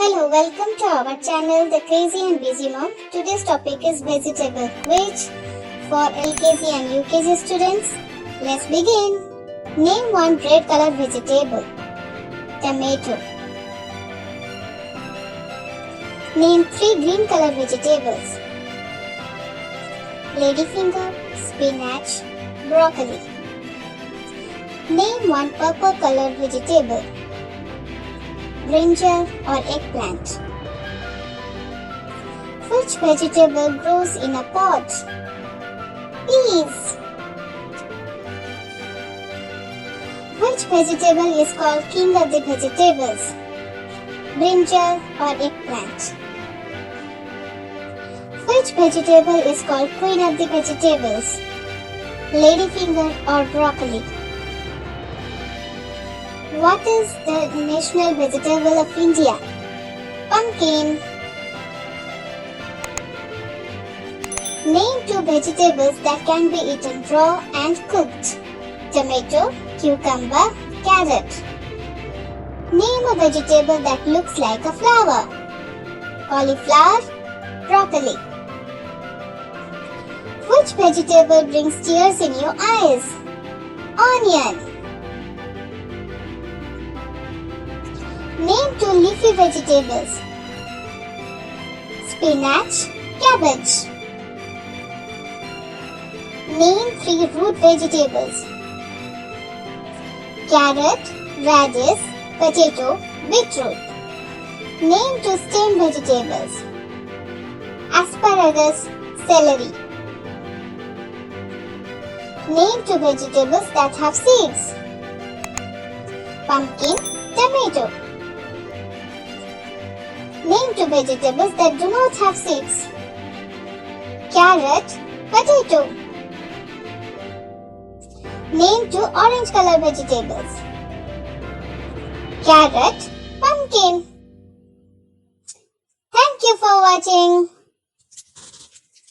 Hello, welcome to our channel, The Crazy and Busy Mom. Today's topic is vegetable, which for LKG and UKG students, let's begin. Name one red colored vegetable. Tomato. Name three green colored vegetables. Ladyfinger, spinach, broccoli. Name one purple colored vegetable. Brinjal or eggplant. Which vegetable grows in a pot? Peas. Which vegetable is called king of the vegetables? Brinjal or eggplant. Which vegetable is called queen of the vegetables? Ladyfinger or broccoli. What is the national vegetable of India? Pumpkin. Name two vegetables that can be eaten raw and cooked. Tomato, cucumber, carrot. Name a vegetable that looks like a flower. Cauliflower, broccoli. Which vegetable brings tears in your eyes? Onion. Name two leafy vegetables. Spinach, cabbage. Name three root vegetables. Carrot, radish, potato, beetroot. Name two stem vegetables. Asparagus, celery. Name two vegetables that have seeds. Pumpkin, tomato. Name two vegetables that do not have seeds. Carrot, potato. Name two orange color vegetables. Carrot, pumpkin. Thank you for watching.